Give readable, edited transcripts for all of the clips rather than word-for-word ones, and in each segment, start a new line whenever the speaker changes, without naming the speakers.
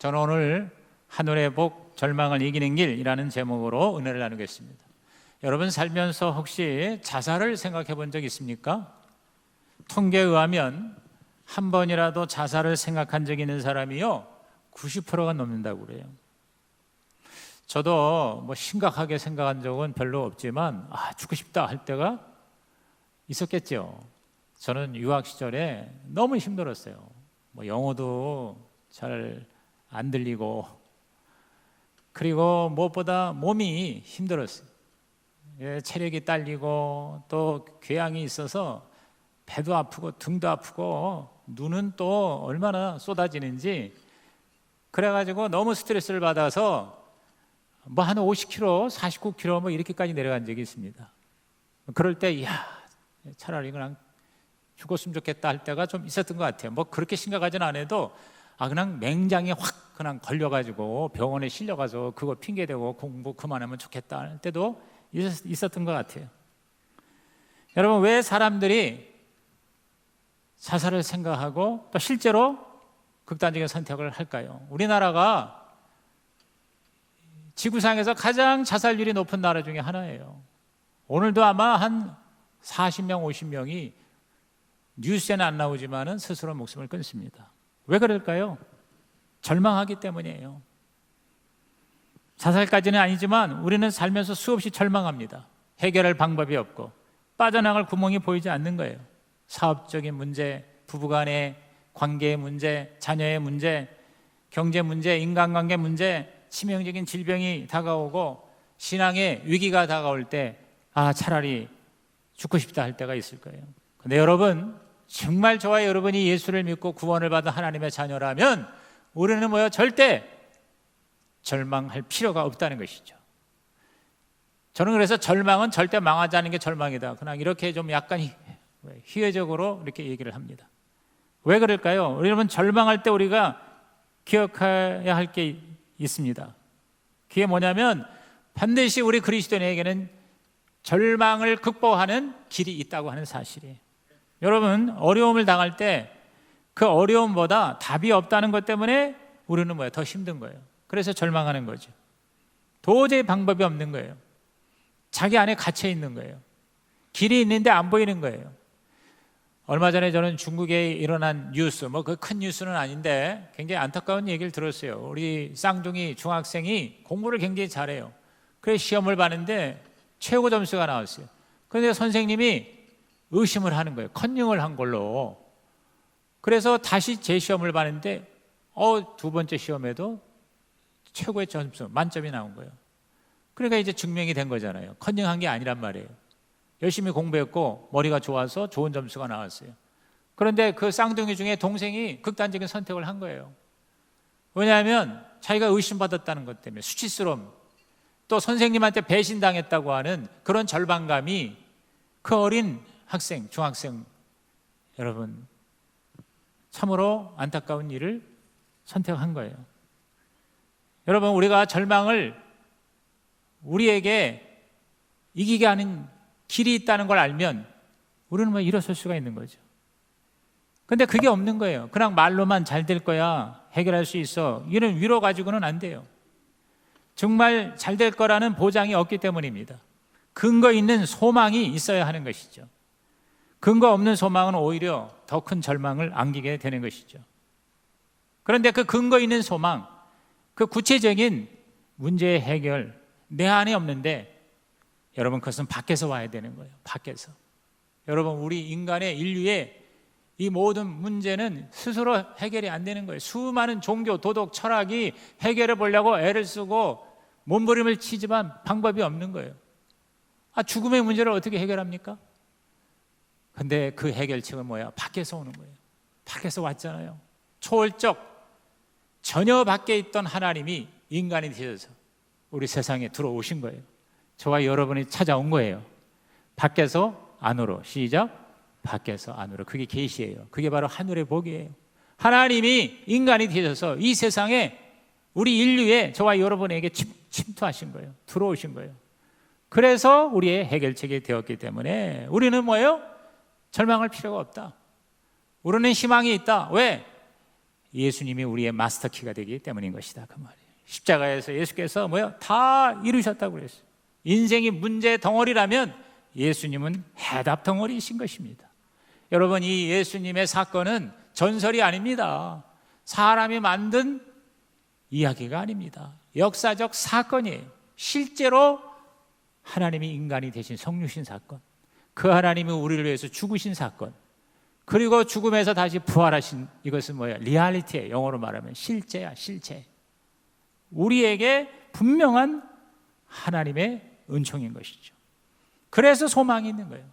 저는 오늘 하늘의 복, 절망을 이기는 길이라는 제목으로 은혜를 나누겠습니다. 여러분 살면서 혹시 자살을 생각해 본 적 있습니까? 통계에 의하면 한 번이라도 자살을 생각한 적 있는 사람이요 90%가 넘는다고 그래요. 저도 심각하게 생각한 적은 별로 없지만 죽고 싶다 할 때가 있었겠죠. 저는 유학 시절에 너무 힘들었어요. 영어도 잘 안 들리고, 그리고 무엇보다 몸이 힘들었어요. 체력이 딸리고 또 궤양이 있어서 배도 아프고 등도 아프고 눈은 또 얼마나 쏟아지는지, 그래가지고 너무 스트레스를 받아서 한 50kg, 49kg 이렇게까지 내려간 적이 있습니다. 그럴 때 차라리 그냥 죽었으면 좋겠다 할 때가 좀 있었던 것 같아요. 그렇게 심각하진 않아도 그냥 맹장이 확 그냥 걸려가지고 병원에 실려가서 그거 핑계대고 공부 그만하면 좋겠다 할 때도 있었던 것 같아요. 여러분, 왜 사람들이 자살을 생각하고 또 실제로 극단적인 선택을 할까요? 우리나라가 지구상에서 가장 자살률이 높은 나라 중에 하나예요. 오늘도 아마 한 40명, 50명이 뉴스에는 안 나오지만은 스스로 목숨을 끊습니다. 왜 그럴까요? 절망하기 때문이에요. 자살까지는 아니지만 우리는 살면서 수없이 절망합니다. 해결할 방법이 없고 빠져나갈 구멍이 보이지 않는 거예요. 사업적인 문제, 부부간의 관계의 문제, 자녀의 문제, 경제 문제, 인간관계 문제, 치명적인 질병이 다가오고 신앙의 위기가 다가올 때 차라리 죽고 싶다 할 때가 있을 거예요. 근데 여러분, 정말 저와 여러분이 예수를 믿고 구원을 받은 하나님의 자녀라면 우리는 절대 절망할 필요가 없다는 것이죠. 저는 그래서 절망은 절대 망하지 않는 게 절망이다, 그냥 이렇게 좀 약간 희회적으로 이렇게 얘기를 합니다. 왜 그럴까요? 여러분, 절망할 때 우리가 기억해야 할 게 있습니다. 그게 뭐냐면 반드시 우리 그리스도인에게는 절망을 극복하는 길이 있다고 하는 사실이에요. 여러분, 어려움을 당할 때 그 어려움보다 답이 없다는 것 때문에 우리는 더 힘든 거예요. 그래서 절망하는 거죠. 도저히 방법이 없는 거예요. 자기 안에 갇혀 있는 거예요. 길이 있는데 안 보이는 거예요. 얼마 전에 저는 중국에 일어난 뉴스, 그 큰 뉴스는 아닌데 굉장히 안타까운 얘기를 들었어요. 우리 쌍둥이 중학생이 공부를 굉장히 잘해요. 그래서 시험을 봤는데 최고 점수가 나왔어요. 그런데 선생님이 의심을 하는 거예요. 컨닝을 한 걸로. 그래서 다시 재시험을 봤는데 두 번째 시험에도 최고의 점수, 만점이 나온 거예요. 그러니까 이제 증명이 된 거잖아요. 컨닝한 게 아니란 말이에요. 열심히 공부했고 머리가 좋아서 좋은 점수가 나왔어요. 그런데 그 쌍둥이 중에 동생이 극단적인 선택을 한 거예요. 왜냐하면 자기가 의심받았다는 것 때문에, 수치스러움, 또 선생님한테 배신당했다고 하는 그런 절망감이 그 어린 학생, 중학생, 여러분, 참으로 안타까운 일을 선택한 거예요. 여러분, 우리가 절망을 우리에게 이기게 하는 길이 있다는 걸 알면 우리는 일어설 수가 있는 거죠. 근데 그게 없는 거예요. 그냥 말로만 잘 될 거야, 해결할 수 있어, 이런 위로 가지고는 안 돼요. 정말 잘 될 거라는 보장이 없기 때문입니다. 근거 있는 소망이 있어야 하는 것이죠. 근거 없는 소망은 오히려 더 큰 절망을 안기게 되는 것이죠. 그런데 그 근거 있는 소망, 그 구체적인 문제의 해결, 내 안에 없는데 여러분, 그것은 밖에서 와야 되는 거예요. 밖에서. 여러분, 우리 인간의 인류의 이 모든 문제는 스스로 해결이 안 되는 거예요. 수많은 종교, 도덕, 철학이 해결해 보려고 애를 쓰고 몸부림을 치지만 방법이 없는 거예요. 죽음의 문제를 어떻게 해결합니까? 근데 그 해결책은 뭐야? 밖에서 오는 거예요. 밖에서 왔잖아요. 초월적, 전혀 밖에 있던 하나님이 인간이 되셔서 우리 세상에 들어오신 거예요. 저와 여러분이 찾아온 거예요. 밖에서 안으로. 시작. 밖에서 안으로. 그게 계시예요. 그게 바로 하늘의 복이에요. 하나님이 인간이 되셔서 이 세상에 우리 인류에, 저와 여러분에게 침투하신 거예요. 들어오신 거예요. 그래서 우리의 해결책이 되었기 때문에 우리는 뭐예요? 절망할 필요가 없다. 우리는 희망이 있다. 왜? 예수님이 우리의 마스터키가 되기 때문인 것이다, 그 말이에요. 십자가에서 예수께서 다 이루셨다고 그랬어요. 인생이 문제 덩어리라면 예수님은 해답 덩어리이신 것입니다. 여러분, 이 예수님의 사건은 전설이 아닙니다. 사람이 만든 이야기가 아닙니다. 역사적 사건이에요. 실제로 하나님이 인간이 되신 성육신 사건, 그 하나님이 우리를 위해서 죽으신 사건, 그리고 죽음에서 다시 부활하신, 이것은 리얼리티예요. 영어로 말하면 실제야, 실제. 우리에게 분명한 하나님의 은총인 것이죠. 그래서 소망이 있는 거예요.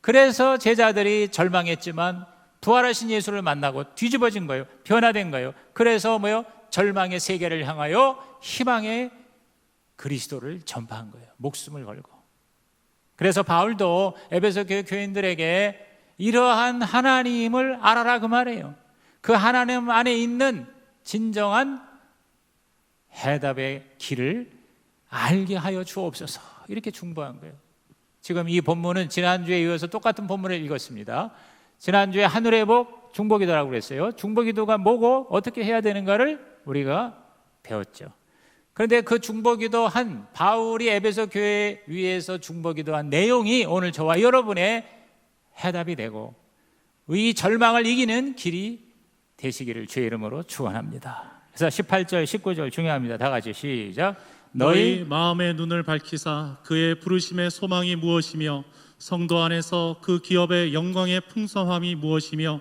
그래서 제자들이 절망했지만 부활하신 예수를 만나고 뒤집어진 거예요. 변화된 거예요. 그래서 절망의 세계를 향하여 희망의 그리스도를 전파한 거예요. 목숨을 걸고. 그래서 바울도 에베소 교회 교인들에게 이러한 하나님을 알아라, 그 말이에요. 그 하나님 안에 있는 진정한 해답의 길을 알게 하여 주옵소서, 이렇게 중보한 거예요. 지금 이 본문은 지난주에 이어서 똑같은 본문을 읽었습니다. 지난주에 하늘의 복, 중보기도라고 그랬어요. 중보기도가 뭐고 어떻게 해야 되는가를 우리가 배웠죠. 그런데 그 중보기도한 바울이 에베소 교회 위에서 중보기도한 내용이 오늘 저와 여러분의 해답이 되고 이 절망을 이기는 길이 되시기를 주의 이름으로 축원합니다. 그래서 18절, 19절 중요합니다. 다 같이 시작.
너희 마음의 눈을 밝히사 그의 부르심의 소망이 무엇이며 성도 안에서 그 기업의 영광의 풍성함이 무엇이며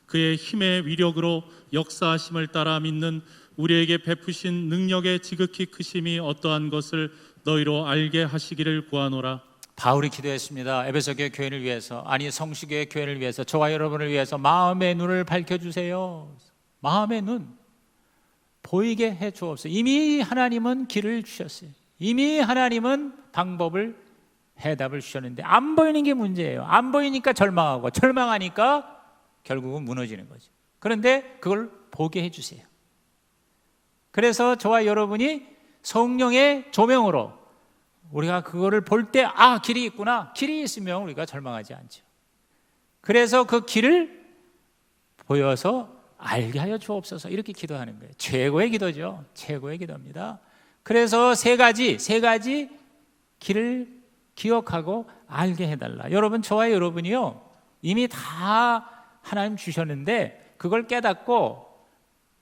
그의 힘의 위력으로 역사하심을 따라 믿는 우리에게 베푸신 능력의 지극히 크심이 어떠한 것을 너희로 알게 하시기를 구하노라.
바울이 기도했습니다. 에베소 교회 교회를 위해서, 아니 성시교회 교회를 위해서, 저와 여러분을 위해서 마음의 눈을 밝혀주세요. 마음의 눈 보이게 해 주옵소서. 이미 하나님은 길을 주셨어요. 이미 하나님은 방법을, 해답을 주셨는데 안 보이는 게 문제예요. 안 보이니까 절망하고, 절망하니까 결국은 무너지는 거죠. 그런데 그걸 보게 해 주세요. 그래서 저와 여러분이 성령의 조명으로 우리가 그거를 볼 때 길이 있구나. 길이 있으면 우리가 절망하지 않죠. 그래서 그 길을 보여서 알게 하여 주옵소서, 이렇게 기도하는 거예요. 최고의 기도죠. 최고의 기도입니다. 그래서 세 가지 길을 기억하고 알게 해달라. 여러분, 저와 여러분이요 이미 다 하나님 주셨는데 그걸 깨닫고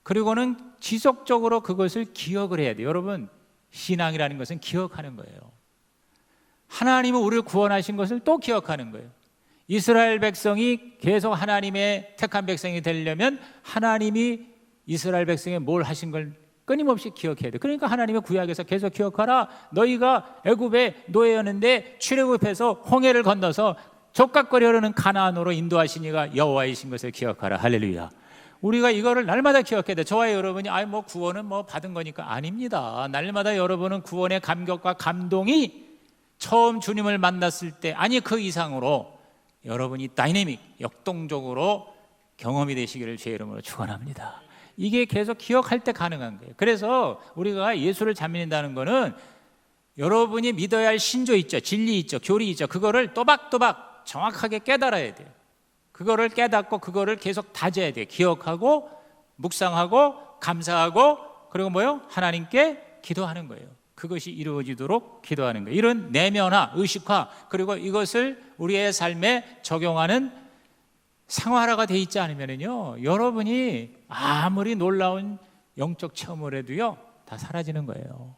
그리고는 지속적으로 그것을 기억을 해야 돼요. 여러분, 신앙이라는 것은 기억하는 거예요. 하나님은 우리를 구원하신 것을 또 기억하는 거예요. 이스라엘 백성이 계속 하나님의 택한 백성이 되려면 하나님이 이스라엘 백성에 뭘 하신 걸 끊임없이 기억해야 돼요. 그러니까 하나님의 구약에서 계속 기억하라. 너희가 애굽의 노예였는데 출애굽해서 홍해를 건너서 족각거려 흐르는 가나안으로 인도하시니가 여호와이신 것을 기억하라. 할렐루야. 우리가 이거를 날마다 기억해야 돼. 저와 여러분이 구원은 받은 거니까 아닙니다. 날마다 여러분은 구원의 감격과 감동이 처음 주님을 만났을 때, 아니 그 이상으로 여러분이 다이내믹, 역동적으로 경험이 되시기를 주의 이름으로 축원합니다. 이게 계속 기억할 때 가능한 거예요. 그래서 우리가 예수를 잘 믿는다는 거는 여러분이 믿어야 할 신조 있죠, 진리 있죠, 교리 있죠. 그거를 또박또박 정확하게 깨달아야 돼요. 그거를 깨닫고 그거를 계속 다져야 돼요. 기억하고 묵상하고 감사하고 그리고 하나님께 기도하는 거예요. 그것이 이루어지도록 기도하는 거예요. 이런 내면화, 의식화, 그리고 이것을 우리의 삶에 적용하는 생활화가 돼 있지 않으면요, 여러분이 아무리 놀라운 영적 체험을 해도요, 다 사라지는 거예요.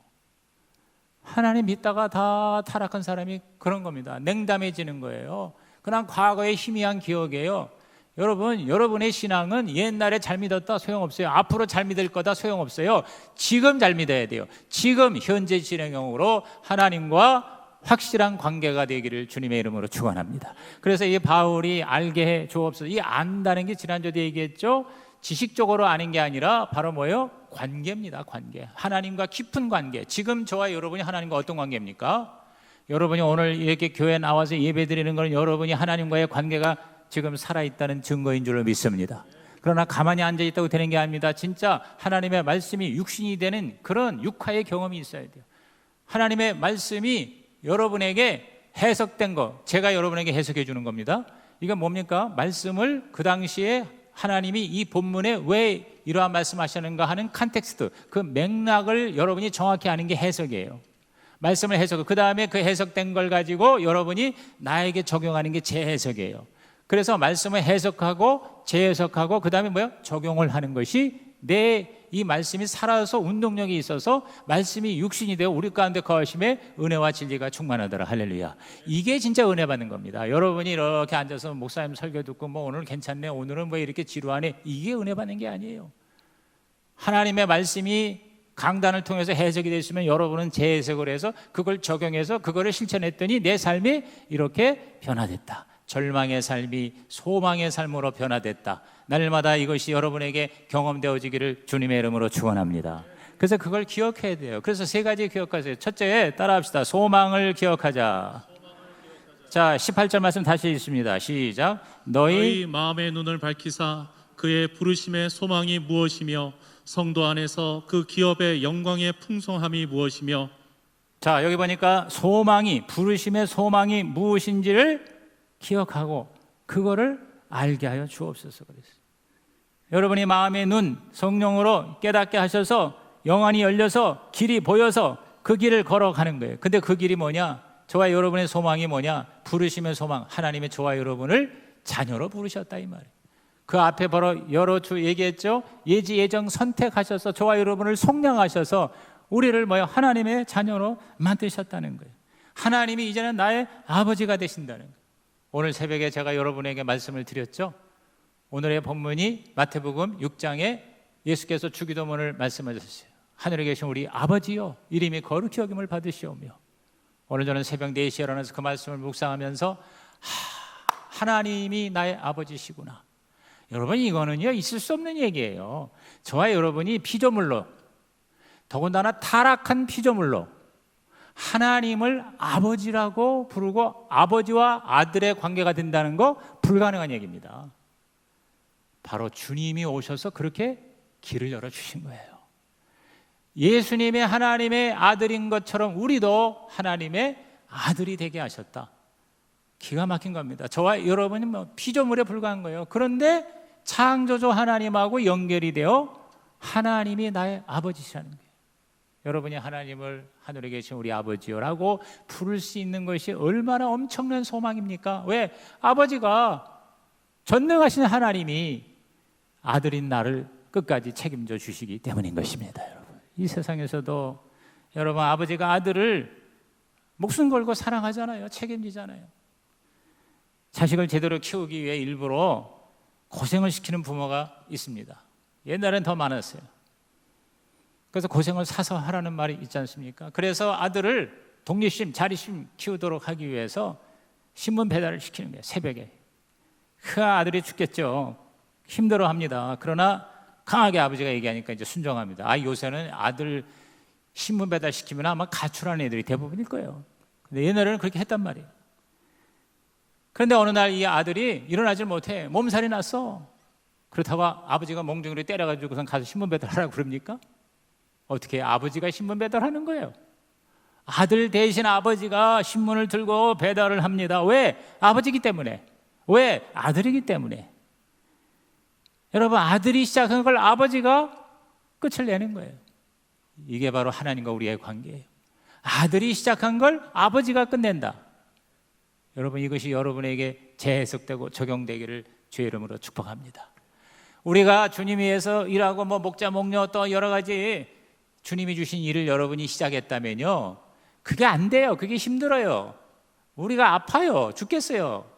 하나님 믿다가 다 타락한 사람이 그런 겁니다. 냉담해지는 거예요. 그냥 과거의 희미한 기억이에요. 여러분, 여러분의 신앙은 옛날에 잘 믿었다 소용없어요. 앞으로 잘 믿을 거다 소용없어요. 지금 잘 믿어야 돼요. 지금 현재 진행형으로 하나님과 확실한 관계가 되기를 주님의 이름으로 축원합니다. 그래서 이 바울이 알게 해 주옵소서. 이 안다는 게 지난주에 얘기했죠. 지식적으로 아는 게 아니라 바로 관계입니다. 관계. 하나님과 깊은 관계. 지금 저와 여러분이 하나님과 어떤 관계입니까? 여러분이 오늘 이렇게 교회에 나와서 예배드리는 것은 여러분이 하나님과의 관계가 지금 살아있다는 증거인 줄로 믿습니다. 그러나 가만히 앉아있다고 되는 게 아닙니다. 진짜 하나님의 말씀이 육신이 되는 그런 육화의 경험이 있어야 돼요. 하나님의 말씀이 여러분에게 해석된 거, 제가 여러분에게 해석해 주는 겁니다. 이건 뭡니까? 말씀을 그 당시에 하나님이 이 본문에 왜 이러한 말씀하시는가 하는 컨텍스트, 그 맥락을 여러분이 정확히 아는 게 해석이에요. 말씀을 해석, 그 다음에 그 해석된 걸 가지고 여러분이 나에게 적용하는 게 재해석이에요. 그래서 말씀을 해석하고 재해석하고 그 다음에 뭐요? 적용을 하는 것이 내 이 말씀이 살아서 운동력이 있어서 말씀이 육신이 되어 우리 가운데 거하심에 은혜와 진리가 충만하더라. 할렐루야. 이게 진짜 은혜 받는 겁니다. 여러분이 이렇게 앉아서 목사님 설교 듣고 뭐 오늘 괜찮네, 오늘은 왜 이렇게 지루하네, 이게 은혜 받는 게 아니에요. 하나님의 말씀이 강단을 통해서 해석이 됐으면 여러분은 재해석을 해서 그걸 적용해서 그거를 실천했더니 내 삶이 이렇게 변화됐다. 절망의 삶이 소망의 삶으로 변화됐다. 날마다 이것이 여러분에게 경험되어지기를 주님의 이름으로 축원합니다. 그래서 그걸 기억해야 돼요. 그래서 세 가지 기억하세요. 첫째, 따라합시다. 소망을 기억하자. 자, 18절 말씀 다시 읽습니다. 시작. 너희
마음의 눈을 밝히사 그의 부르심의 소망이 무엇이며 성도 안에서 그 기업의 영광의 풍성함이 무엇이며.
자, 여기 보니까 소망이, 부르심의 소망이 무엇인지를 기억하고 그거를 알게 하여 주옵소서 그랬어요. 여러분이 마음의 눈, 성령으로 깨닫게 하셔서 영안이 열려서 길이 보여서 그 길을 걸어가는 거예요. 근데 그 길이 뭐냐? 저와 여러분의 소망이 뭐냐? 부르심의 소망, 하나님의 저와 여러분을 자녀로 부르셨다 이 말이에요. 그 앞에 바로 여러 주 얘기했죠. 예지 예정 선택하셔서 저와 여러분을 속량하셔서 우리를 뭐야? 하나님의 자녀로 만드셨다는 거예요. 하나님이 이제는 나의 아버지가 되신다는 거예요. 오늘 새벽에 제가 여러분에게 말씀을 드렸죠. 오늘의 본문이 마태복음 6장에 예수께서 주기도문을 말씀하셨어요. 하늘에 계신 우리 아버지요, 이름이 거룩히 여김을 받으시오며. 오늘 저는 새벽 4시에 일어나서 그 말씀을 묵상하면서 하나님이 나의 아버지시구나. 여러분, 이거는요 있을 수 없는 얘기예요. 저와 여러분이 피조물로, 더군다나 타락한 피조물로 하나님을 아버지라고 부르고 아버지와 아들의 관계가 된다는 거 불가능한 얘기입니다. 바로 주님이 오셔서 그렇게 길을 열어주신 거예요. 예수님의 하나님의 아들인 것처럼 우리도 하나님의 아들이 되게 하셨다. 기가 막힌 겁니다. 저와 여러분이 뭐 피조물에 불과한 거예요. 그런데 창조주 하나님하고 연결이 되어 하나님이 나의 아버지시라는 거예요. 여러분이 하나님을 하늘에 계신 우리 아버지요라고 부를 수 있는 것이 얼마나 엄청난 소망입니까? 왜? 아버지가 전능하신 하나님이 아들인 나를 끝까지 책임져 주시기 때문인 것입니다. 여러분, 이 세상에서도 여러분 아버지가 아들을 목숨 걸고 사랑하잖아요. 책임지잖아요. 자식을 제대로 키우기 위해 일부러 고생을 시키는 부모가 있습니다. 옛날엔 더 많았어요. 그래서 고생을 사서 하라는 말이 있지 않습니까? 그래서 아들을 독립심, 자립심 키우도록 하기 위해서 신문 배달을 시키는 거예요. 새벽에. 그 아들이 죽겠죠. 힘들어합니다. 그러나 강하게 아버지가 얘기하니까 이제 순종합니다. 요새는 아들 신문 배달 시키면 아마 가출하는 애들이 대부분일 거예요. 근데 옛날에는 그렇게 했단 말이에요. 그런데 어느 날 이 아들이 일어나질 못해. 몸살이 났어. 그렇다고 아버지가 몽둥이로 때려가지고선 가서 신문 배달하라고 그럽니까? 어떻게 아버지가 신문 배달하는 거예요? 아들 대신 아버지가 신문을 들고 배달을 합니다. 왜? 아버지이기 때문에. 왜? 아들이기 때문에. 여러분, 아들이 시작한 걸 아버지가 끝을 내는 거예요. 이게 바로 하나님과 우리의 관계예요. 아들이 시작한 걸 아버지가 끝낸다. 여러분, 이것이 여러분에게 재해석되고 적용되기를 주의 이름으로 축복합니다. 우리가 주님 위해서 일하고 목자, 목녀 또 여러 가지 주님이 주신 일을 여러분이 시작했다면요, 그게 안 돼요. 그게 힘들어요. 우리가 아파요. 죽겠어요.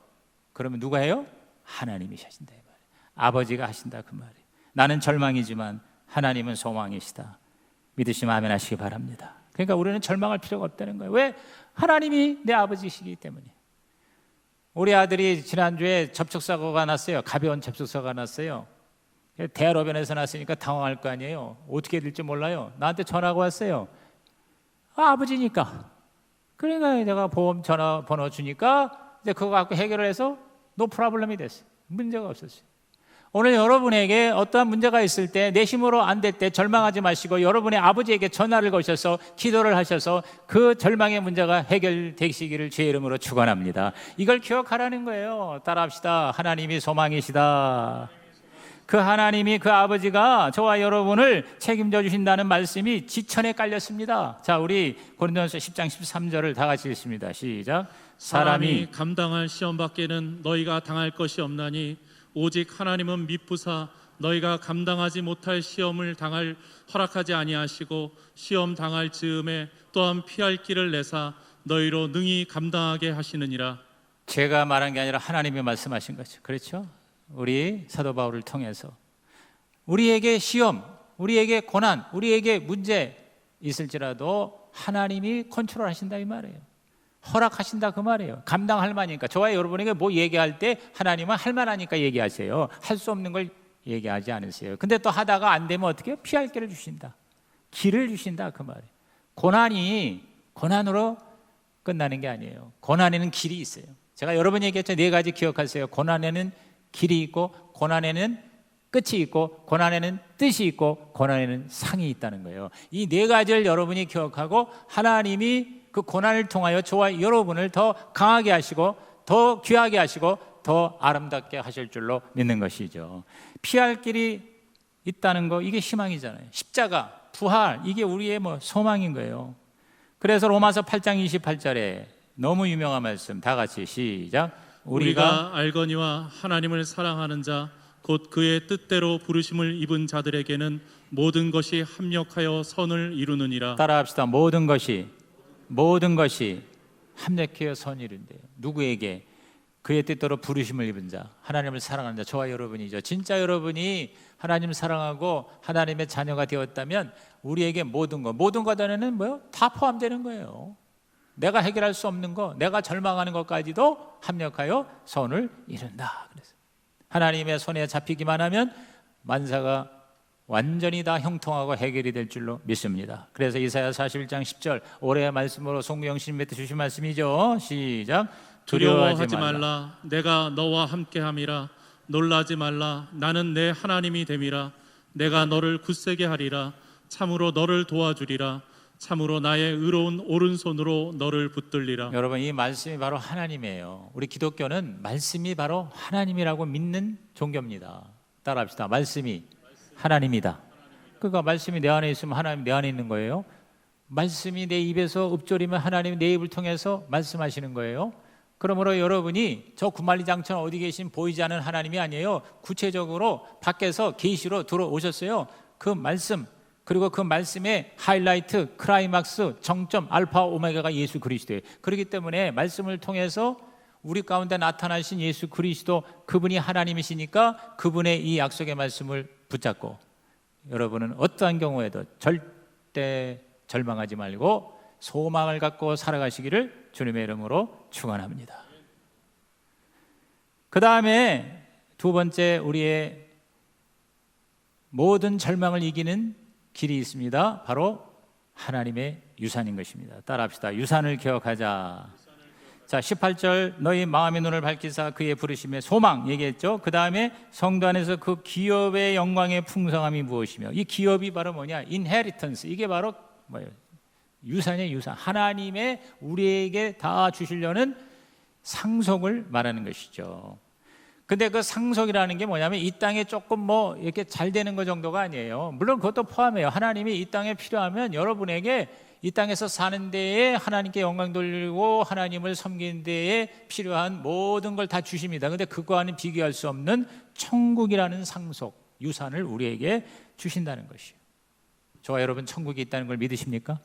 그러면 누가 해요? 하나님이 하신다 이 말이에요. 아버지가 하신다 그 말이에요. 나는 절망이지만 하나님은 소망이시다. 믿으시면 아멘 하시기 바랍니다. 그러니까 우리는 절망할 필요가 없다는 거예요. 왜? 하나님이 내 아버지시기 때문에. 우리 아들이 지난주에 접촉사고가 났어요. 가벼운 접촉사고가 났어요. 대로변에서 났으니까 당황할 거 아니에요. 어떻게 될지 몰라요. 나한테 전화가 왔어요. 아버지니까. 그러니까 내가 보험 전화번호 주니까 이제 그거 갖고 해결을 해서 노 프로블럼이 됐어요. 문제가 없었어요. 오늘 여러분에게 어떠한 문제가 있을 때 내 힘으로 안 될 때 절망하지 마시고 여러분의 아버지에게 전화를 거셔서 기도를 하셔서 그 절망의 문제가 해결되시기를 주의 이름으로 축원합니다. 이걸 기억하라는 거예요. 따라합시다. 하나님이 소망이시다. 그 하나님이, 그 아버지가 저와 여러분을 책임져 주신다는 말씀이 지천에 깔렸습니다. 자, 우리 고린도전서 10장 13절을 다 같이 읽습니다. 시작.
사람이 감당할 시험 밖에는 너희가 당할 것이 없나니 오직 하나님은 미쁘사 너희가 감당하지 못할 시험을 당할 허락하지 아니하시고 시험 당할 즈음에 또한 피할 길을 내사 너희로 능히 감당하게 하시느니라.
제가 말한 게 아니라 하나님이 말씀하신 거죠. 그렇죠? 우리 사도 바울을 통해서 우리에게 시험, 우리에게 고난, 우리에게 문제 있을지라도 하나님이 컨트롤하신다 이 말이에요. 허락하신다 그 말이에요. 감당할 만하니까. 저와 여러분에게 뭐 얘기할 때 하나님은 할 만하니까 얘기하세요. 할 수 없는 걸 얘기하지 않으세요. 근데 또 하다가 안 되면 어떻게 해요? 피할 길을 주신다. 길을 주신다 그 말이에요. 고난이 고난으로 끝나는 게 아니에요. 고난에는 길이 있어요. 제가 여러 번 얘기했죠. 4가지 기억하세요. 고난에는 길이 있고, 고난에는 끝이 있고, 고난에는 뜻이 있고, 고난에는 상이 있다는 거예요. 이 4가지를 여러분이 기억하고 하나님이 그 고난을 통하여 저와 여러분을 더 강하게 하시고 더 귀하게 하시고 더 아름답게 하실 줄로 믿는 것이죠. 피할 길이 있다는 거, 이게 희망이잖아요. 십자가, 부활, 이게 우리의 소망인 거예요. 그래서 로마서 8장 28절에 너무 유명한 말씀 다 같이 시작.
우리가 알거니와 하나님을 사랑하는 자 곧 그의 뜻대로 부르심을 입은 자들에게는 모든 것이 합력하여 선을 이루느니라.
따라합시다. 모든 것이 합력하여 선을 이룬대요. 누구에게? 그의 뜻대로 부르심을 입은 자, 하나님을 사랑하는 자, 저와 여러분이죠. 진짜 여러분이 하나님을 사랑하고 하나님의 자녀가 되었다면 우리에게 모든 것 안에는 뭐요? 다 포함되는 거예요. 내가 해결할 수 없는 거, 내가 절망하는 것까지도 합력하여 선을 이룬다. 그래서 하나님의 손에 잡히기만 하면 만사가 완전히 다 형통하고 해결이 될 줄로 믿습니다. 그래서 이사야 41장 10절 올해의 말씀으로 송구영신님한테 주신 말씀이죠. 시작.
두려워하지 말라. 내가 너와 함께함이라. 놀라지 말라. 나는 내 하나님이 됨이라. 내가 너를 굳세게 하리라. 참으로 너를 도와주리라. 참으로 나의 의로운 오른손으로 너를 붙들리라.
여러분, 이 말씀이 바로 하나님이에요. 우리 기독교는 말씀이 바로 하나님이라고 믿는 종교입니다. 따라합시다. 말씀이 하나님이다. 그러니까 말씀이 내 안에 있으면 하나님 내 안에 있는 거예요. 말씀이 내 입에서 읊조리면 하나님이 내 입을 통해서 말씀하시는 거예요. 그러므로 여러분이 저 구만리장천 어디 계신 보이지 않는 하나님이 아니에요. 구체적으로 밖에서 계시로 들어오셨어요. 그 말씀, 그리고 그 말씀의 하이라이트, 클라이막스, 정점, 알파, 오메가가 예수 그리스도예요. 그렇기 때문에 말씀을 통해서 우리 가운데 나타나신 예수 그리스도, 그분이 하나님이시니까 그분의 이 약속의 말씀을 붙잡고 여러분은 어떠한 경우에도 절대 절망하지 말고 소망을 갖고 살아가시기를 주님의 이름으로 축원합니다. 그 다음에 두 번째, 우리의 모든 절망을 이기는 길이 있습니다. 바로 하나님의 유산인 것입니다. 따라합시다. 유산을 기억하자. 자, 18절 너희 마음의 눈을 밝히사 그의 부르심의 소망 얘기했죠. 그 다음에 성도 안에서 그 기업의 영광의 풍성함이 무엇이며, 이 기업이 바로 뭐냐? 인헤리턴스. 이게 바로 뭐예요? 유산의 유산. 하나님의 우리에게 다 주시려는 상속을 말하는 것이죠. 근데 그 상속이라는 게 뭐냐면 이 땅에 조금 이렇게 잘 되는 것 정도가 아니에요. 물론 그것도 포함해요. 하나님이 이 땅에 필요하면 여러분에게 이 땅에서 사는 데에 하나님께 영광 돌리고 하나님을 섬기는 데에 필요한 모든 걸 다 주십니다. 근데 그거와는 비교할 수 없는 천국이라는 상속, 유산을 우리에게 주신다는 것이에요. 저와 여러분 천국이 있다는 걸 믿으십니까?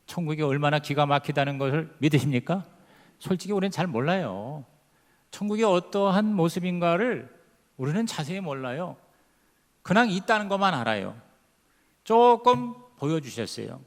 천국이 얼마나 기가 막히다는 것을 믿으십니까? 솔직히 우리는 잘 몰라요. 천국이 어떠한 모습인가를 우리는 자세히 몰라요. 그냥 있다는 것만 알아요. 조금 보여주셨어요.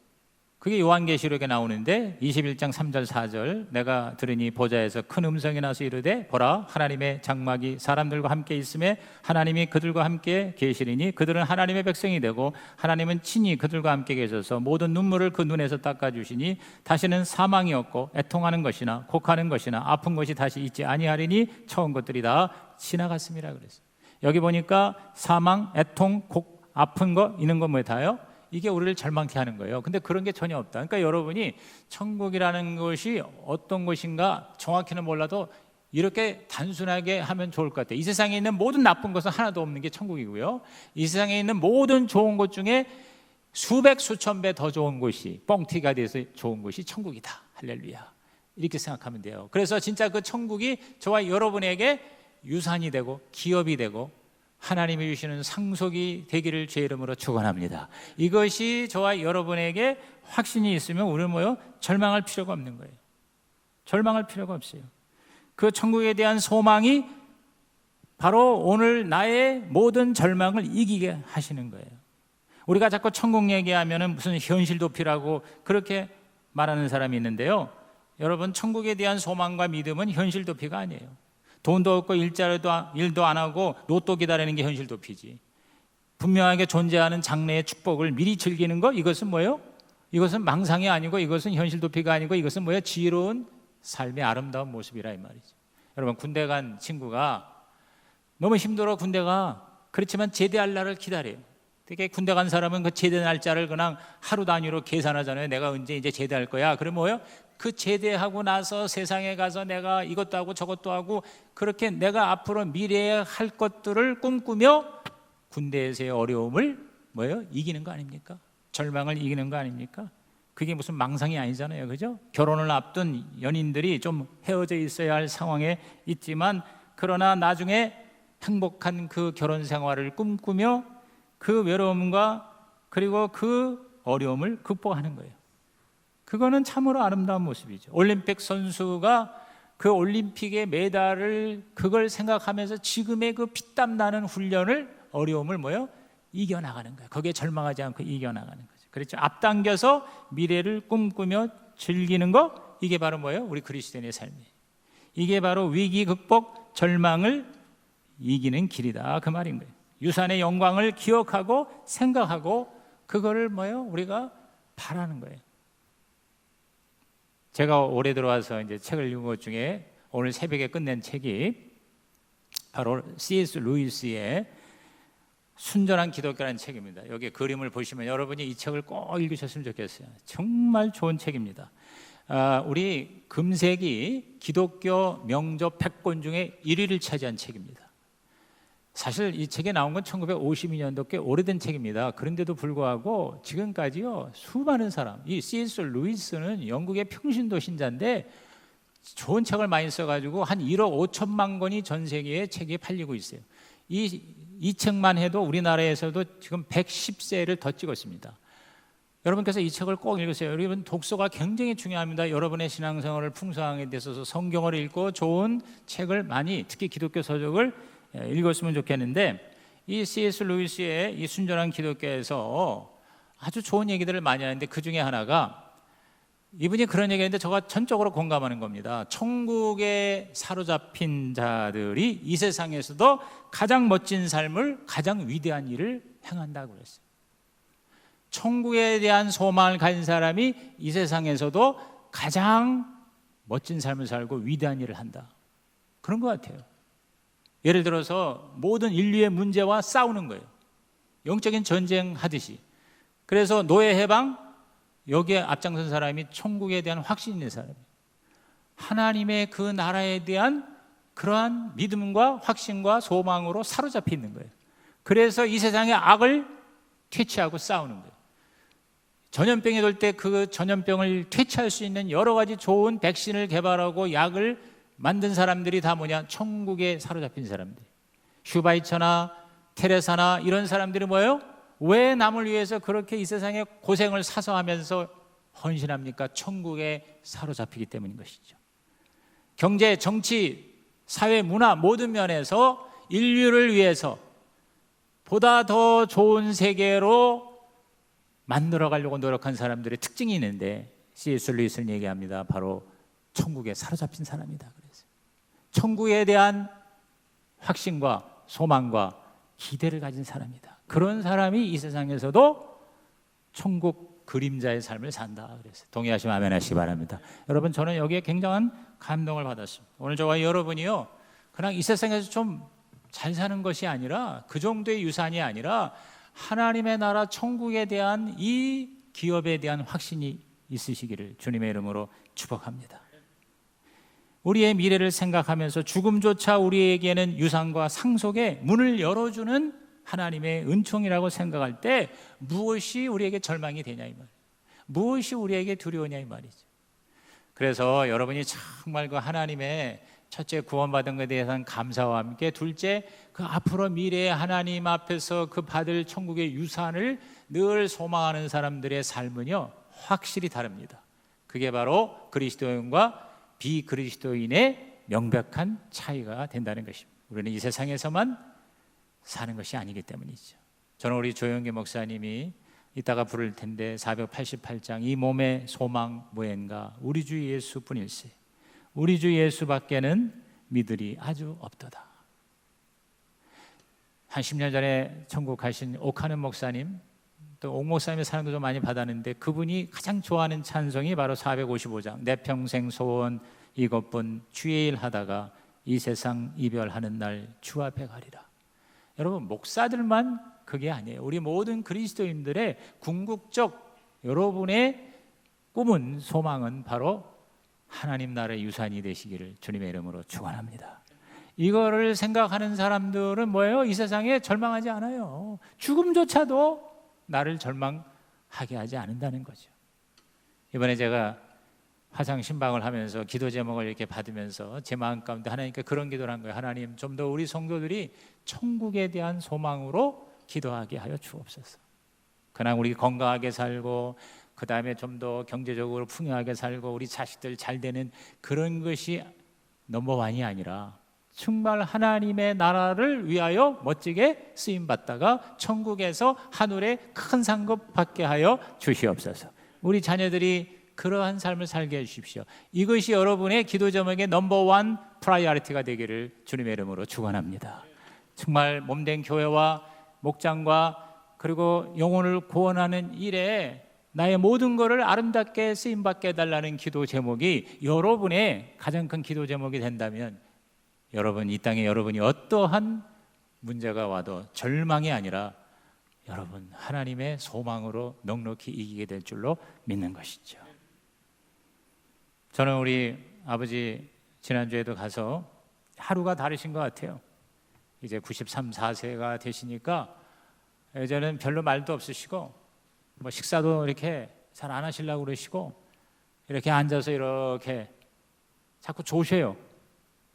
그게 요한계시록에 나오는데 21장 3절 4절 내가 들으니 보좌에서 큰 음성이 나서 이르되 보라 하나님의 장막이 사람들과 함께 있음에 하나님이 그들과 함께 계시리니 그들은 하나님의 백성이 되고 하나님은 친히 그들과 함께 계셔서 모든 눈물을 그 눈에서 닦아주시니 다시는 사망이 없고 애통하는 것이나 곡하는 것이나 아픈 것이 다시 있지 아니하리니 처음 것들이 다 지나갔습니다. 그랬어요. 여기 보니까 사망, 애통, 곡, 아픈 거 있는 거 뭐 다요? 이게 우리를 절망케 하는 거예요. 근데 그런 게 전혀 없다. 그러니까 여러분이 천국이라는 것이 어떤 것인가 정확히는 몰라도 이렇게 단순하게 하면 좋을 것 같아요. 이 세상에 있는 모든 나쁜 것은 하나도 없는 게 천국이고요. 이 세상에 있는 모든 좋은 것 중에 수백 수천 배 더 좋은 곳이, 뻥튀가 돼서 좋은 곳이 천국이다. 할렐루야. 이렇게 생각하면 돼요. 그래서 진짜 그 천국이 저와 여러분에게 유산이 되고 기업이 되고 하나님이 주시는 상속이 되기를 주의 이름으로 축원합니다. 이것이 저와 여러분에게 확신이 있으면 우리는 뭐요? 절망할 필요가 없는 거예요. 절망할 필요가 없어요. 그 천국에 대한 소망이 바로 오늘 나의 모든 절망을 이기게 하시는 거예요. 우리가 자꾸 천국 얘기하면 무슨 현실 도피라고 그렇게 말하는 사람이 있는데요, 여러분, 천국에 대한 소망과 믿음은 현실 도피가 아니에요. 돈도 없고 일도 안 하고 로또 기다리는 게 현실 도피지. 분명하게 존재하는 장래의 축복을 미리 즐기는 거, 이것은 뭐예요? 이것은 망상이 아니고 이것은 현실 도피가 아니고 이것은 뭐예요? 지혜로운 삶의 아름다운 모습이라 이 말이죠. 여러분, 군대 간 친구가 너무 힘들어 군대가, 그렇지만 제대할 날을 기다려요. 되게 군대 간 사람은 그 제대 날짜를 그냥 하루 단위로 계산하잖아요. 내가 언제 이제 제대할 거야. 그럼 뭐예요? 그 제대하고 나서 세상에 가서 내가 이것도 하고 저것도 하고 그렇게 내가 앞으로 미래에 할 것들을 꿈꾸며 군대에서의 어려움을 뭐예요? 이기는 거 아닙니까? 절망을 이기는 거 아닙니까? 그게 무슨 망상이 아니잖아요. 그죠? 결혼을 앞둔 연인들이 좀 헤어져 있어야 할 상황에 있지만, 그러나 나중에 행복한 그 결혼 생활을 꿈꾸며 그 외로움과 그리고 그 어려움을 극복하는 거예요. 그거는 참으로 아름다운 모습이죠. 올림픽 선수가 그 올림픽의 메달을 그걸 생각하면서 지금의 그 피땀 나는 훈련을, 어려움을 뭐예요? 이겨나가는 거예요. 거기에 절망하지 않고 이겨나가는 거죠. 그렇죠? 앞당겨서 미래를 꿈꾸며 즐기는 거, 이게 바로 뭐예요? 우리 그리스도인의 삶이에요. 이게 바로 위기 극복, 절망을 이기는 길이다, 그 말인 거예요. 유산의 영광을 기억하고 생각하고 그거를 뭐예요? 우리가 바라는 거예요. 제가 올해 들어와서 이제 책을 읽은 것 중에 오늘 새벽에 끝낸 책이 바로 C.S. 루이스의 순전한 기독교라는 책입니다. 여기 그림을 보시면 여러분이 이 책을 꼭 읽으셨으면 좋겠어요. 정말 좋은 책입니다. 우리 금세기 기독교 명저 100권 중에 1위를 차지한 책입니다. 사실 이 책에 나온 건 1952년도 꽤 오래된 책입니다. 그런데도 불구하고 지금까지요, 수많은 사람, 이 C.S. 루이스는 영국의 평신도 신자인데 좋은 책을 많이 써가지고 한 1억 5천만 권이 전 세계에 책이 팔리고 있어요. 이 책만 해도 우리나라에서도 지금 110세를 더 찍었습니다. 여러분께서 이 책을 꼭 읽으세요. 여러분, 독서가 굉장히 중요합니다. 여러분의 신앙생활을 풍성하게 돼서 성경을 읽고 좋은 책을 많이, 특히 기독교 서적을 읽었으면 좋겠는데, 이 C.S. 루이스의 이 순전한 기독교에서 아주 좋은 얘기들을 많이 하는데 그 중에 하나가, 이분이 그런 얘기했는데 저가 전적으로 공감하는 겁니다. 천국에 사로잡힌 자들이 이 세상에서도 가장 멋진 삶을, 가장 위대한 일을 행한다고 그랬어요. 천국에 대한 소망을 가진 사람이 이 세상에서도 가장 멋진 삶을 살고 위대한 일을 한다, 그런 것 같아요. 예를 들어서 모든 인류의 문제와 싸우는 거예요. 영적인 전쟁 하듯이. 그래서 노예 해방, 여기에 앞장선 사람이 천국에 대한 확신이 있는 사람이에요. 하나님의 그 나라에 대한 그러한 믿음과 확신과 소망으로 사로잡혀 있는 거예요. 그래서 이 세상의 악을 퇴치하고 싸우는 거예요. 전염병이 돌 때 그 전염병을 퇴치할 수 있는 여러 가지 좋은 백신을 개발하고 약을 만든 사람들이 다 뭐냐? 천국에 사로잡힌 사람들. 슈바이처나 테레사나 이런 사람들이 뭐예요? 왜 남을 위해서 그렇게 이 세상에 고생을 사서 하면서 헌신합니까? 천국에 사로잡히기 때문인 것이죠. 경제, 정치, 사회, 문화 모든 면에서 인류를 위해서 보다 더 좋은 세계로 만들어 가려고 노력한 사람들의 특징이 있는데, C.S. 루이스는 얘기합니다. 바로 천국에 사로잡힌 사람이다. 그래서 천국에 대한 확신과 소망과 기대를 가진 사람이다. 그런 사람이 이 세상에서도 천국 그림자의 삶을 산다. 그래서 동의하시면 아멘 하시기 바랍니다. 여러분, 저는 여기에 굉장한 감동을 받았습니다. 오늘 저와 여러분이요, 그냥 이 세상에서 좀 잘 사는 것이 아니라, 그 정도의 유산이 아니라 하나님의 나라 천국에 대한 이 기업에 대한 확신이 있으시기를 주님의 이름으로 축복합니다. 우리의 미래를 생각하면서 죽음조차 우리에게는 유산과 상속의 문을 열어주는 하나님의 은총이라고 생각할 때 무엇이 우리에게 절망이 되냐 이 말이에요. 무엇이 우리에게 두려우냐 이 말이죠. 그래서 여러분이 정말 그 하나님의 첫째 구원받은 것에 대해서는 감사와 함께, 둘째 그 앞으로 미래에 하나님 앞에서 그 받을 천국의 유산을 늘 소망하는 사람들의 삶은요 확실히 다릅니다. 그게 바로 그리스도인과 비그리스도인의 명백한 차이가 된다는 것입니다. 우리는 이 세상에서만 사는 것이 아니기 때문이죠. 저는 우리 조영기 목사님이 이따가 부를 텐데 488장 이 몸의 소망 무엔가 우리 주 예수뿐일세 우리 주 예수밖에는 믿으리 아주 없도다. 한 10년 전에 천국 가신 옥하는 목사님, 또 옥 목사님의 사랑도 좀 많이 받았는데 그분이 가장 좋아하는 찬송이 바로 455장 내 평생 소원 이것뿐 주의 일 하다가 이 세상 이별하는 날 주 앞에 가리라. 여러분 목사들만 그게 아니에요. 우리 모든 그리스도인들의 궁극적 여러분의 꿈은 소망은 바로 하나님 나라의 유산이 되시기를 주님의 이름으로 축원합니다. 이거를 생각하는 사람들은 뭐예요? 이 세상에 절망하지 않아요. 죽음조차도 나를 절망하게 하지 않는다는 거죠. 이번에 제가 화상 신방을 하면서 기도 제목을 이렇게 받으면서 제 마음 가운데 하나님께 그런 기도를 한 거예요. 하나님 좀 더 우리 성도들이 천국에 대한 소망으로 기도하게 하여 주옵소서. 그냥 우리 건강하게 살고 그 다음에 좀 더 경제적으로 풍요하게 살고 우리 자식들 잘 되는 그런 것이 넘버원이 아니라 정말 하나님의 나라를 위하여 멋지게 쓰임받다가 천국에서 하늘의 큰 상급 받게 하여 주시옵소서. 우리 자녀들이 그러한 삶을 살게 해주십시오. 이것이 여러분의 기도 제목의 넘버원 프라이어리티가 되기를 주님의 이름으로 축원합니다. 정말 몸된 교회와 목장과 그리고 영혼을 구원하는 일에 나의 모든 것을 아름답게 쓰임받게 해달라는 기도 제목이 여러분의 가장 큰 기도 제목이 된다면 여러분 이 땅에 여러분이 어떠한 문제가 와도 절망이 아니라 여러분 하나님의 소망으로 넉넉히 이기게 될 줄로 믿는 것이죠. 저는 우리 아버지 지난주에도 가서 하루가 다르신 것 같아요. 이제 93, 4세가 되시니까 예전에는 별로 말도 없으시고 뭐 식사도 이렇게 잘 안 하시려고 그러시고 이렇게 앉아서 이렇게 자꾸 조셔요.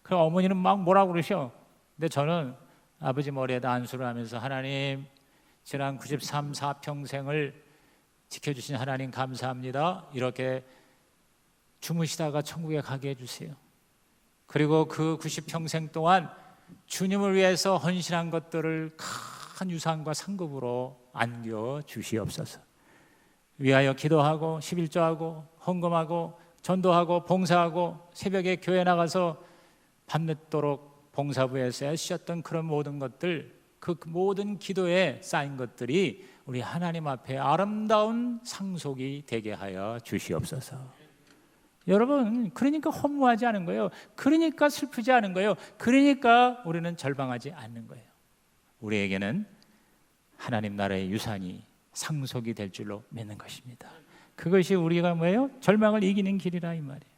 그럼 어머니는 막 뭐라고 그러셔. 근데 저는 아버지 머리에다 안수를 하면서 하나님 지난 93, 4평생을 지켜주신 하나님 감사합니다. 이렇게 주무시다가 천국에 가게 해주세요. 그리고 그 90평생 동안 주님을 위해서 헌신한 것들을 큰 유산과 상급으로 안겨 주시옵소서. 위하여 기도하고 11조하고 헌금하고 전도하고 봉사하고 새벽에 교회 나가서 밤늦도록 봉사부에서 애쓰셨던 그런 모든 것들, 그 모든 기도에 쌓인 것들이 우리 하나님 앞에 아름다운 상속이 되게 하여 주시옵소서. 여러분, 그러니까 허무하지 않은 거예요. 그러니까 슬프지 않은 거예요. 그러니까 우리는 절망하지 않는 거예요. 우리에게는 하나님 나라의 유산이 상속이 될 줄로 믿는 것입니다. 그것이 우리가 뭐예요? 절망을 이기는 길이라 이 말이에요.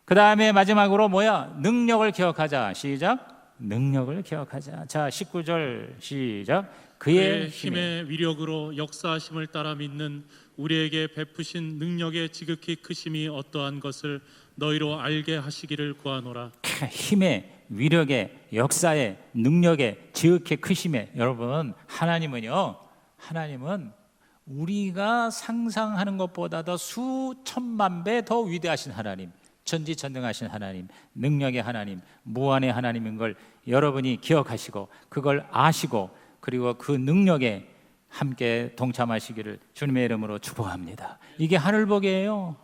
그 다음에 마지막으로 뭐야? 능력을 기억하자. 시작. 능력을 기억하자. 자, 19절 시작. 그의
힘의 위력으로 역사하심을 따라 믿는 우리에게 베푸신 능력의 지극히 크심이 어떠한 것을 너희로 알게 하시기를 구하노라.
힘의 위력의 역사의 능력의 지극히 크심의, 여러분 하나님은 우리가 상상하는 것보다도 수천만 배 더 위대하신 하나님, 전지전능하신 하나님, 능력의 하나님, 무한의 하나님인 걸 여러분이 기억하시고 그걸 아시고 그리고 그 능력에 함께 동참하시기를 주님의 이름으로 축복합니다. 이게 하늘복이에요.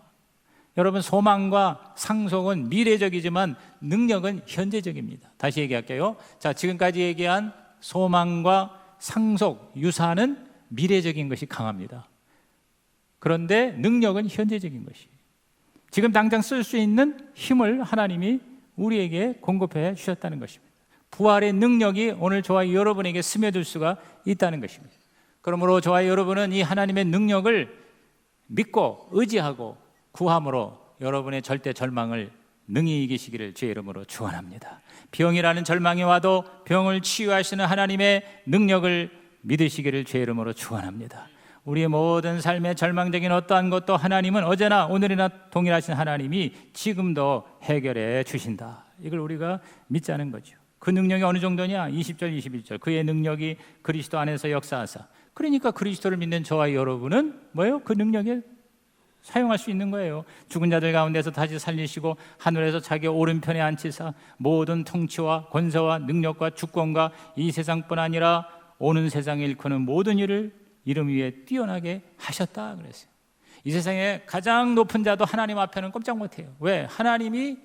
여러분, 소망과 상속은 미래적이지만 능력은 현재적입니다. 다시 얘기할게요. 자, 지금까지 얘기한 소망과 상속, 유산은 미래적인 것이 강합니다. 그런데 능력은 현재적인 것이에요. 지금 당장 쓸 수 있는 힘을 하나님이 우리에게 공급해 주셨다는 것입니다. 부활의 능력이 오늘 저와 여러분에게 스며들 수가 있다는 것입니다. 그러므로 저와 여러분은 이 하나님의 능력을 믿고 의지하고 구함으로 여러분의 절대 절망을 능히 이기시기를 주의 이름으로 축원합니다. 병이라는 절망이 와도 병을 치유하시는 하나님의 능력을 믿으시기를 주의 이름으로 축원합니다. 우리의 모든 삶의 절망적인 어떠한 것도 하나님은 어제나 오늘이나 동일하신 하나님이 지금도 해결해 주신다. 이걸 우리가 믿자는 거죠. 그 능력이 어느 정도냐? 20절 21절 그의 능력이 그리스도 안에서 역사하사. 그러니까 그리스도를 믿는 저와 여러분은 뭐예요? 그 능력에 사용할 수 있는 거예요. 죽은 자들 가운데서 다시 살리시고 하늘에서 자기 오른편에 앉히사 모든 통치와 권세와 능력과 주권과 이 세상뿐 아니라 오는 세상에 일컫는 모든 일을 이름 위에 뛰어나게 하셨다 그랬어요. 이 세상에 가장 높은 자도 하나님 앞에는 꼼짝 못해요. 왜? 하나님이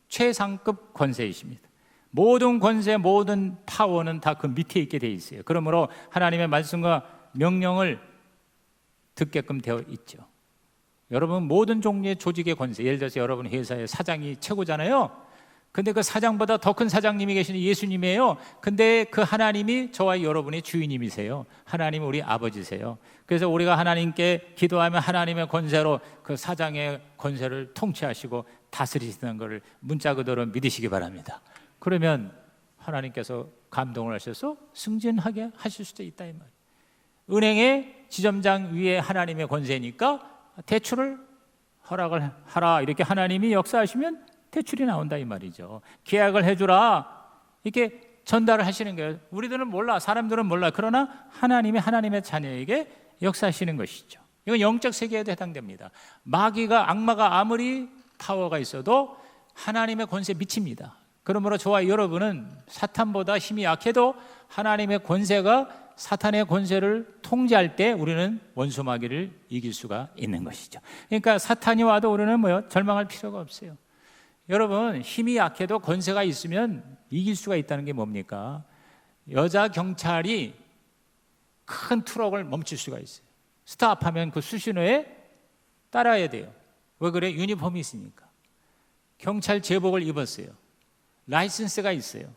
최상급 권세이십니다. 모든 권세, 모든 파워는 다 그 밑에 있게 돼 있어요. 그러므로 하나님의 말씀과 명령을 듣게끔 되어 있죠. 여러분 모든 종류의 조직의 권세, 예를 들어서 여러분 회사의 사장이 최고잖아요. 근데 그 사장보다 더 큰 사장님이 계시는 예수님이에요. 근데 그 하나님이 저와 여러분의 주인님이세요. 하나님은 우리 아버지세요. 그래서 우리가 하나님께 기도하면 하나님의 권세로 그 사장의 권세를 통치하시고 다스리시는 것을 문자 그대로 믿으시기 바랍니다. 그러면 하나님께서 감동을 하셔서 승진하게 하실 수도 있다 이 말이에요. 은행의 지점장 위에 하나님의 권세니까 대출을 허락을 하라 이렇게 하나님이 역사하시면 대출이 나온다 이 말이죠. 계약을 해주라 이렇게 전달을 하시는 거예요. 우리들은 몰라, 사람들은 몰라. 그러나 하나님이 하나님의 자녀에게 역사하시는 것이죠. 이건 영적 세계에도 해당됩니다. 마귀가, 악마가 아무리 파워가 있어도 하나님의 권세에 미칩니다. 그러므로 저와 여러분은 사탄보다 힘이 약해도 하나님의 권세가 사탄의 권세를 통제할 때 우리는 원수 마귀를 이길 수가 있는 것이죠. 그러니까 사탄이 와도 우리는 절망할 필요가 없어요. 여러분 힘이 약해도 권세가 있으면 이길 수가 있다는 게 뭡니까? 여자 경찰이 큰 트럭을 멈출 수가 있어요. 스탑하면 그 수신호에 따라야 돼요. 왜 그래? 유니폼이 있으니까. 경찰 제복을 입었어요. 라이선스가 있어요.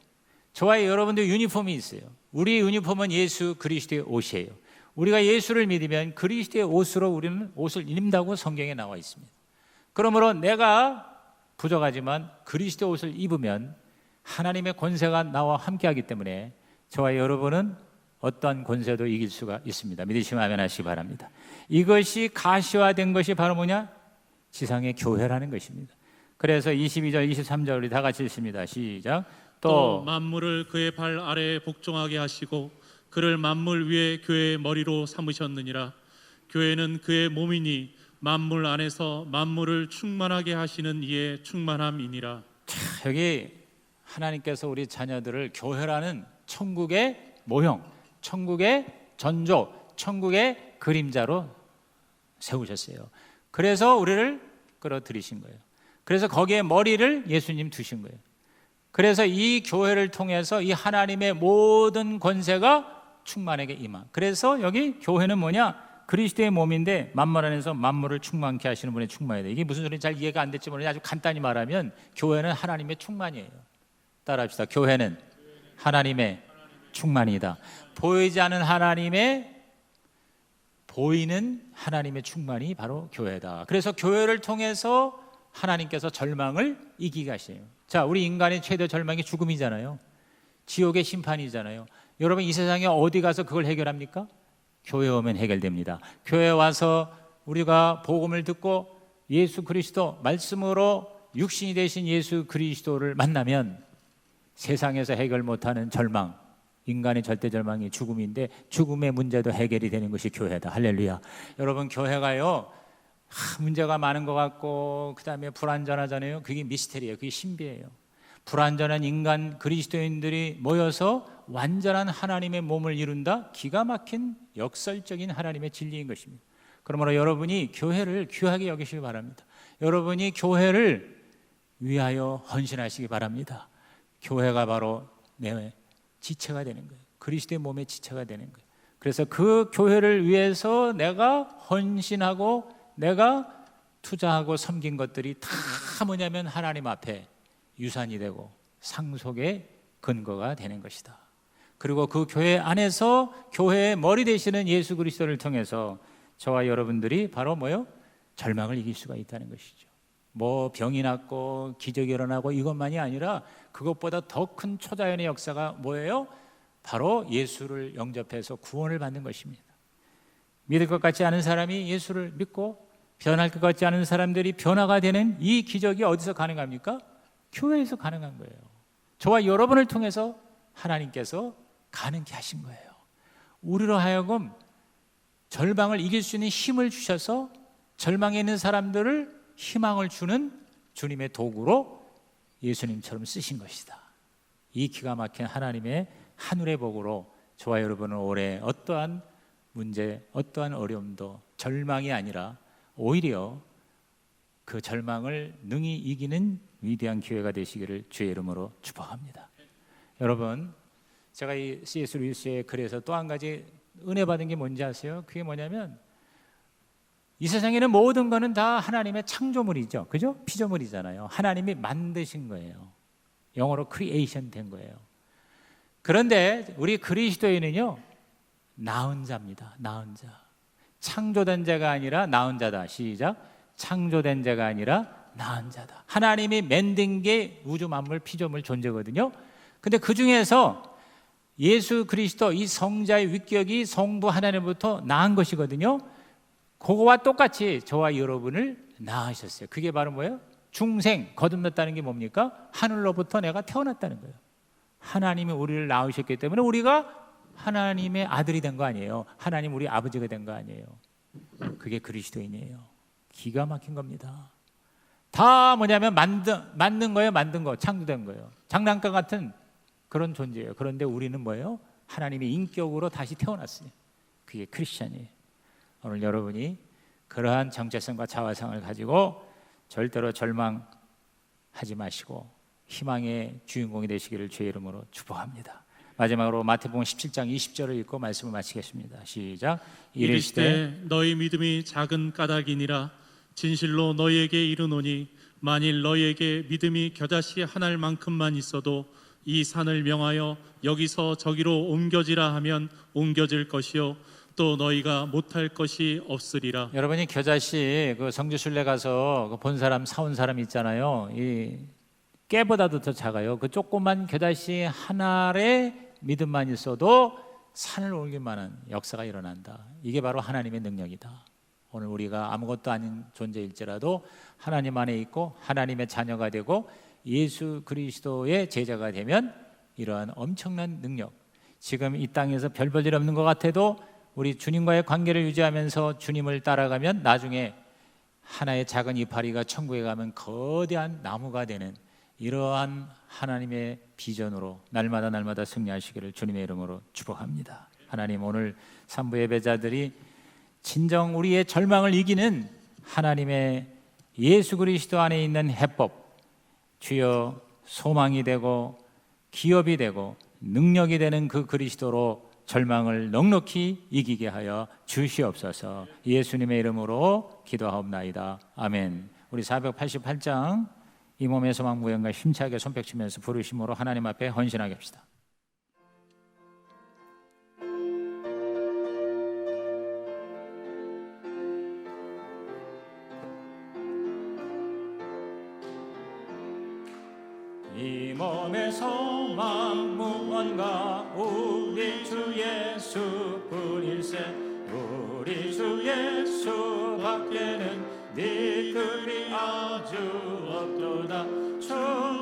저와 여러분도 유니폼이 있어요. 우리의 유니폼은 예수 그리스도의 옷이에요. 우리가 예수를 믿으면 그리스도의 옷으로 우리는 옷을 입는다고 성경에 나와 있습니다. 그러므로 내가 부족하지만 그리스도 옷을 입으면 하나님의 권세가 나와 함께하기 때문에 저와 여러분은 어떠한 권세도 이길 수가 있습니다. 믿으시면 아멘 하시기 바랍니다. 이것이 가시화된 것이 바로 뭐냐? 지상의 교회라는 것입니다. 그래서 22절 23절 우리 다 같이 읽습니다. 시작.
또 만물을 그의 발 아래에 복종하게 하시고 그를 만물 위에 교회의 머리로 삼으셨느니라. 교회는 그의 몸이니 만물 안에서 만물을 충만하게 하시는 이의 충만함이니라.
자, 여기 하나님께서 우리 자녀들을 교회라는 천국의 모형, 천국의 전조, 천국의 그림자로 세우셨어요. 그래서 우리를 끌어들이신 거예요. 그래서 거기에 머리를 예수님 두신 거예요. 그래서 이 교회를 통해서 이 하나님의 모든 권세가 충만하게 임한. 그래서 여기 교회는 뭐냐? 그리스도의 몸인데 만물 안에서 만물을 충만케 하시는 분의 충만이다. 이게 무슨 소리인지 잘 이해가 안 됐지만 아주 간단히 말하면 교회는 하나님의 충만이에요. 따라합시다. 교회는 하나님의 충만이다. 보이지 않는 하나님의 보이는 하나님의 충만이 바로 교회다. 그래서 교회를 통해서 하나님께서 절망을 이기게 하시네요. 자, 우리 인간의 최대 절망이 죽음이잖아요. 지옥의 심판이잖아요. 여러분 이 세상에 어디 가서 그걸 해결합니까? 교회 오면 해결됩니다. 교회 와서 우리가 복음을 듣고 예수 그리스도 말씀으로 육신이 되신 예수 그리스도를 만나면 세상에서 해결 못하는 절망, 인간의 절대 절망이 죽음인데 죽음의 문제도 해결이 되는 것이 교회다. 할렐루야. 여러분 교회가요 문제가 많은 것 같고 그 다음에 불완전하잖아요. 그게 미스테리예요. 그게 신비예요. 불완전한 인간 그리스도인들이 모여서 완전한 하나님의 몸을 이룬다. 기가 막힌 역설적인 하나님의 진리인 것입니다. 그러므로 여러분이 교회를 귀하게 여기시기 바랍니다. 여러분이 교회를 위하여 헌신하시기 바랍니다. 교회가 바로 내 지체가 되는 거예요. 그리스도의 몸의 지체가 되는 거예요. 그래서 그 교회를 위해서 내가 헌신하고 내가 투자하고 섬긴 것들이 다 뭐냐면 하나님 앞에 유산이 되고 상속의 근거가 되는 것이다. 그리고 그 교회 안에서 교회의 머리 되시는 예수 그리스도를 통해서 저와 여러분들이 바로 절망을 이길 수가 있다는 것이죠. 뭐 병이 낫고 기적이 일어나고 이것만이 아니라 그것보다 더 큰 초자연의 역사가 뭐예요? 바로 예수를 영접해서 구원을 받는 것입니다. 믿을 것 같지 않은 사람이 예수를 믿고 변할 것 같지 않은 사람들이 변화가 되는 이 기적이 어디서 가능합니까? 교회에서 가능한 거예요. 저와 여러분을 통해서 하나님께서 가능케 하신 거예요. 우리로 하여금 절망을 이길 수 있는 힘을 주셔서 절망에 있는 사람들을 희망을 주는 주님의 도구로 예수님처럼 쓰신 것이다. 이 기가 막힌 하나님의 하늘의 복으로 저와 여러분은 올해 어떠한 문제, 어떠한 어려움도 절망이 아니라 오히려 그 절망을 능히 이기는 위대한 기회가 되시기를 주의 이름으로 축복합니다. 여러분, 제가 이 C.S. 루이스의 글에서 또 한 가지 은혜 받은 게 뭔지 아세요? 그게 뭐냐면 이 세상에는 모든 거는 다 하나님의 창조물이죠. 그죠? 피조물이잖아요. 하나님이 만드신 거예요. 영어로 크리에이션 된 거예요. 그런데 우리 그리스도인은요, 낳은 자입니다. 낳은 자. 창조된 자가 아니라 낳은 자다. 시작. 창조된 자가 아니라 낳은 자다. 하나님이 만든 게 우주 만물 피조물 존재거든요. 근데 그 중에서 예수 그리스도 이 성자의 위격이 성부 하나님부터 낳은 것이거든요. 그거와 똑같이 저와 여러분을 낳으셨어요. 그게 바로 뭐예요? 중생, 거듭났다는 게 뭡니까? 하늘로부터 내가 태어났다는 거예요. 하나님이 우리를 낳으셨기 때문에 우리가 하나님의 아들이 된 거 아니에요. 하나님 우리 아버지가 된 거 아니에요. 그게 그리스도인이에요. 기가 막힌 겁니다. 다 뭐냐면 만든 거예요. 만든 거, 창조된 거예요. 장난감 같은 그런 존재예요. 그런데 우리는 뭐예요? 하나님의 인격으로 다시 태어났어요. 그게 크리스천이에요. 오늘 여러분이 그러한 정체성과 자화상을 가지고 절대로 절망하지 마시고 희망의 주인공이 되시기를 주의 이름으로 축복합니다. 마지막으로 마태복음 17장 20절을 읽고 말씀을 마치겠습니다. 시작.
이르시되 너희 믿음이 작은 까닭이니라. 진실로 너희에게 이르노니 만일 너희에게 믿음이 겨자씨 한 알만큼만 있어도 이 산을 명하여 여기서 저기로 옮겨지라 하면 옮겨질 것이요 또 너희가 못할 것이 없으리라.
여러분이 겨자씨 그 성지순례 가서 본 사람 사온 사람 있잖아요. 이 깨보다도 더 작아요. 그 조그만 겨자씨 한 알의 믿음만 있어도 산을 옮길 만한 역사가 일어난다. 이게 바로 하나님의 능력이다. 오늘 우리가 아무것도 아닌 존재일지라도 하나님 안에 있고 하나님의 자녀가 되고 예수 그리스도의 제자가 되면 이러한 엄청난 능력, 지금 이 땅에서 별 볼 일 없는 것 같아도 우리 주님과의 관계를 유지하면서 주님을 따라가면 나중에 하나의 작은 이파리가 천국에 가면 거대한 나무가 되는 이러한 하나님의 비전으로 날마다 승리하시기를 주님의 이름으로 축복합니다. 하나님, 오늘 산부 예배자들이 진정 우리의 절망을 이기는 하나님의 예수 그리스도 안에 있는 해법, 주여 소망이 되고 기업이 되고 능력이 되는 그 그리스도로 절망을 넉넉히 이기게 하여 주시옵소서. 예수님의 이름으로 기도하옵나이다. 아멘. 우리 488장 이 몸의 소망 무용과 힘차게 손뼉치면서 부르심으로 하나님 앞에 헌신하게 합시다. 이 몸의 소망 무언가 우리 주 예수뿐일세. 우리 주 예수 밖에는 네 글이 아주 없도다. 주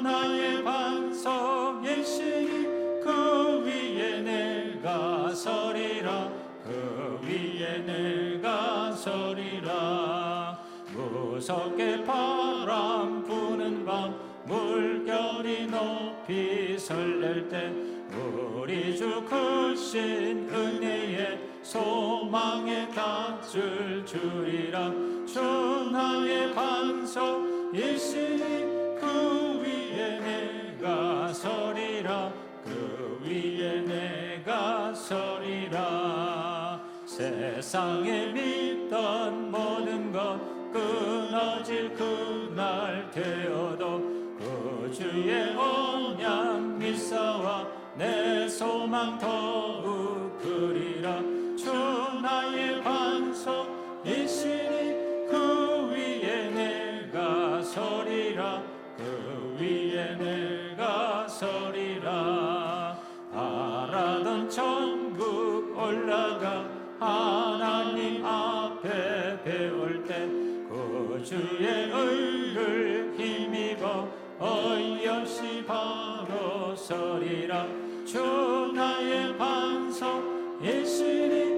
나의 반석이시니 그 위에 내가 서리라. 그 위에 내가 서리라. 무섭게 바람 부는 밤 물결이 높이 설렐 때 우리 주 크신 은혜의 소망에 닿을 줄이라. 주 나의 반석이시니 그 위에 내가 서리라. 그 위에 내가 서리라. 세상에 믿던 모든 것 끊어질 그날 되어도 그 주의 언약 믿사와 내 소망 더욱 크리라. 주 나의 반석이시니 그 위에 내가 서 주의 얼굴 힘입어 어이없이 바로 서리라. 주 나의 반석 예수님